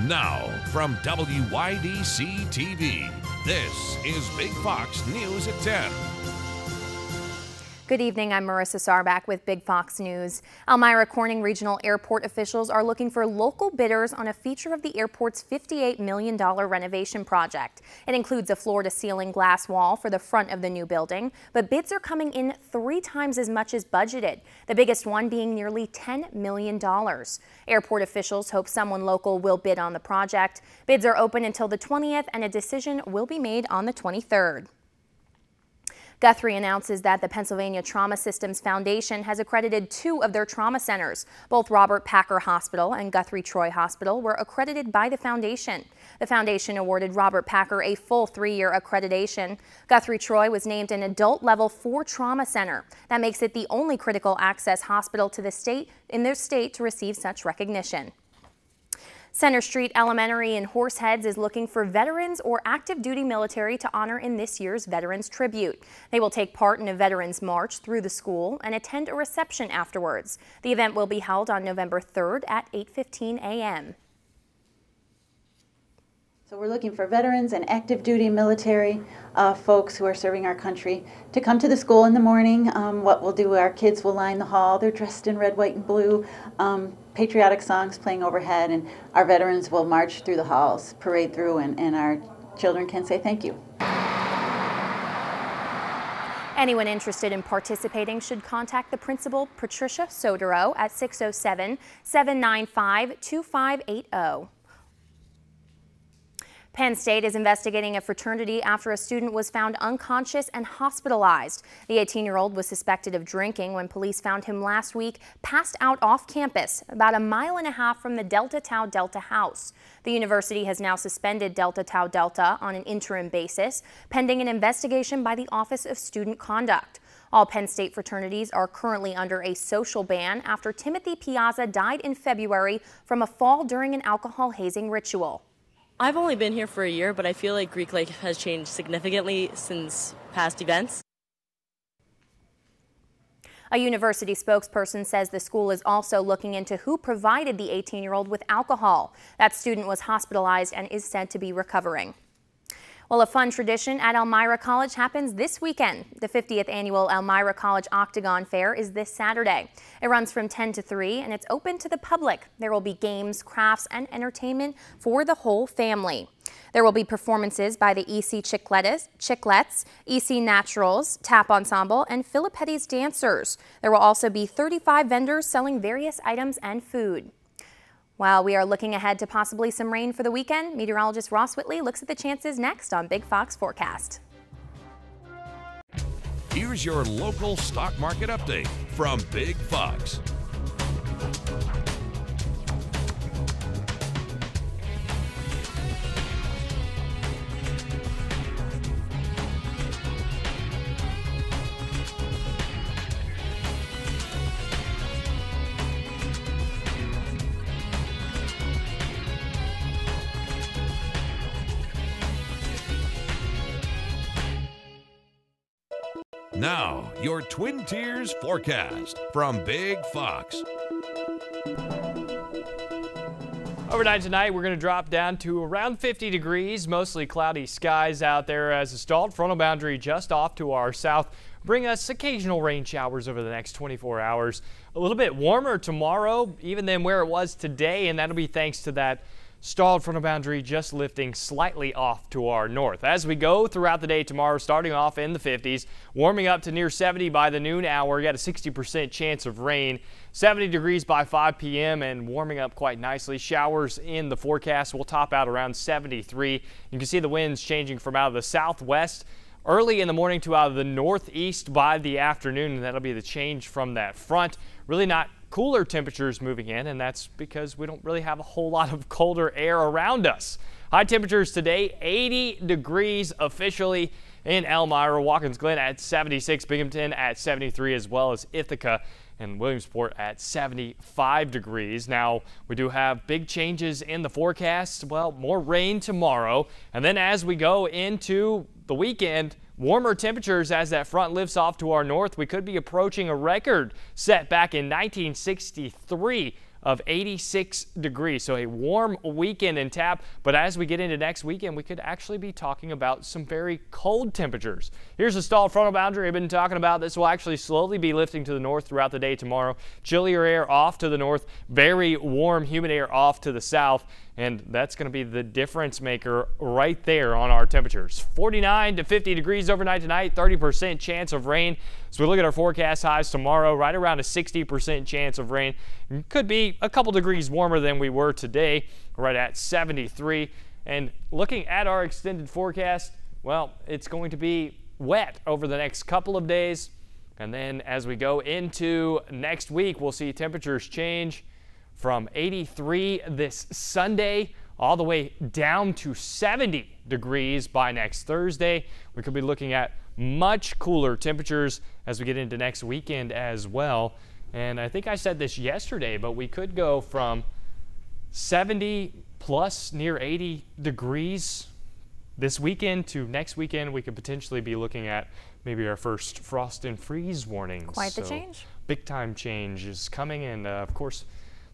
Now, from WYDC TV, this is Big Fox News at 10. Good evening, I'm Marissa Sarbach with Big Fox News. Elmira Corning Regional Airport officials are looking for local bidders on a feature of the airport's $58 million renovation project. It includes a floor-to-ceiling glass wall for the front of the new building, but bids are coming in 3 times as much as budgeted, the biggest one being nearly $10 million. Airport officials hope someone local will bid on the project. Bids are open until the 20th, and a decision will be made on the 23rd. Guthrie announces that the Pennsylvania Trauma Systems Foundation has accredited 2 of their trauma centers. Both Robert Packer Hospital and Guthrie Troy Hospital were accredited by the foundation. The foundation awarded Robert Packer a full 3-year accreditation. Guthrie Troy was named an adult level 4 trauma center. That makes it the only critical access hospital to the state to receive such recognition. Center Street Elementary in Horseheads is looking for veterans or active duty military to honor in this year's Veterans Tribute. They will take part in a Veterans March through the school and attend a reception afterwards. The event will be held on November 3rd at 8:15 a.m. So we're looking for veterans and active duty military folks who are serving our country to come to the school in the morning. What we'll do, our kids will line the hall. They're dressed in red, white, and blue. Patriotic songs playing overhead, and our veterans will march through the halls, parade through, and our children can say thank you. Anyone interested in participating should contact the principal, Patricia Sodero, at 607-795-2580. Penn State is investigating a fraternity after a student was found unconscious and hospitalized. The 18-year-old was suspected of drinking when police found him last week passed out off campus, about 1.5 miles from the Delta Tau Delta house. The university has now suspended Delta Tau Delta on an interim basis, pending an investigation by the Office of Student Conduct. All Penn State fraternities are currently under a social ban after Timothy Piazza died in February from a fall during an alcohol hazing ritual. I've only been here for a year, but I feel like Greek life has changed significantly since past events. A university spokesperson says the school is also looking into who provided the 18-year-old with alcohol. That student was hospitalized and is said to be recovering. Well, a fun tradition at Elmira College happens this weekend. The 50th annual Elmira College Octagon Fair is this Saturday. It runs from 10 to 3 and it's open to the public. There will be games, crafts, and entertainment for the whole family. There will be performances by the EC Chiclets, EC Naturals, Tap Ensemble, and Filipetti's dancers. There will also be 35 vendors selling various items and food. While we are looking ahead to possibly some rain for the weekend, meteorologist Ross Whitley looks at the chances next on Big Fox Forecast. Here's your local stock market update from Big Fox. Now, your Twin Tiers forecast from Big Fox. Overnight tonight, we're going to drop down to around 50 degrees, mostly cloudy skies out there as a stalled frontal boundary just off to our south bring us occasional rain showers over the next 24 hours. A little bit warmer tomorrow, even than where it was today, and that'll be thanks to that stalled frontal boundary just lifting slightly off to our north. As we go throughout the day tomorrow, starting off in the 50s, warming up to near 70 by the noon hour. You got a 60% chance of rain, 70 degrees by 5 p.m. and warming up quite nicely. Showers in the forecast will top out around 73. You can see the winds changing from out of the southwest early in the morning to out of the northeast by the afternoon, and that'll be the change from that front. Really not cooler temperatures moving in, and that's because we don't really have a whole lot of colder air around us. High temperatures today, 80 degrees officially in Elmira, Watkins Glen at 76, Binghamton at 73, as well as Ithaca and Williamsport at 75 degrees. Now, we do have big changes in the forecast. Well, more rain tomorrow, and then as we go into the weekend, warmer temperatures as that front lifts off to our north. We could be approaching a record set back in 1963 of 86 degrees. So a warm weekend in Tapp, but as we get into next weekend, we could actually be talking about some very cold temperatures. Here's a stalled frontal boundary I've been talking about. This will actually slowly be lifting to the north throughout the day tomorrow. Chillier air off to the north, very warm, humid air off to the south. And that's going to be the difference maker right there on our temperatures. 49 to 50 degrees overnight tonight, 30% chance of rain. So we look at our forecast highs tomorrow, right around a 60% chance of rain. Could be a couple degrees warmer than we were today, right at 73. And looking at our extended forecast, well, it's going to be wet over the next couple of days. And then as we go into next week, we'll see temperatures change from 83 this Sunday all the way down to 70 degrees by next Thursday. We could be looking at much cooler temperatures as we get into next weekend as well. And I think I said this yesterday, but we could go from 70 plus near 80 degrees this weekend to next weekend. We could potentially be looking at maybe our first frost and freeze warnings. Quite the change. Big time change is coming, and of course,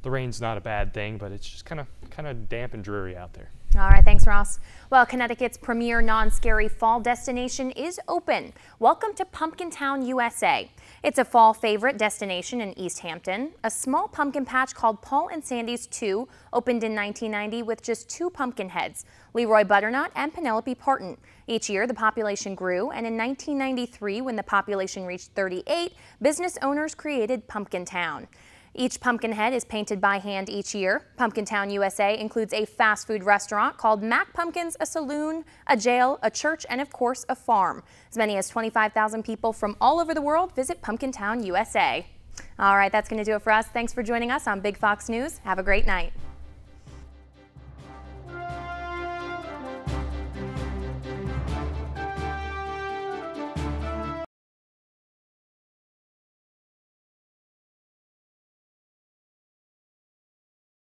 the rain's not a bad thing, but it's just kind of damp and dreary out there. All right, thanks, Ross. Well, Connecticut's premier non-scary fall destination is open. Welcome to Pumpkin Town, USA. It's a fall favorite destination in East Hampton. A small pumpkin patch called Paul and Sandy's 2 opened in 1990 with just 2 pumpkin heads, Leroy Butternut and Penelope Parton. Each year, the population grew, and in 1993, when the population reached 38, business owners created Pumpkin Town. Each pumpkin head is painted by hand each year. Pumpkin Town, USA includes a fast food restaurant called Mac Pumpkins, a saloon, a jail, a church, and of course a farm. As many as 25,000 people from all over the world visit Pumpkin Town, USA. All right, that's going to do it for us. Thanks for joining us on Big Fox News. Have a great night.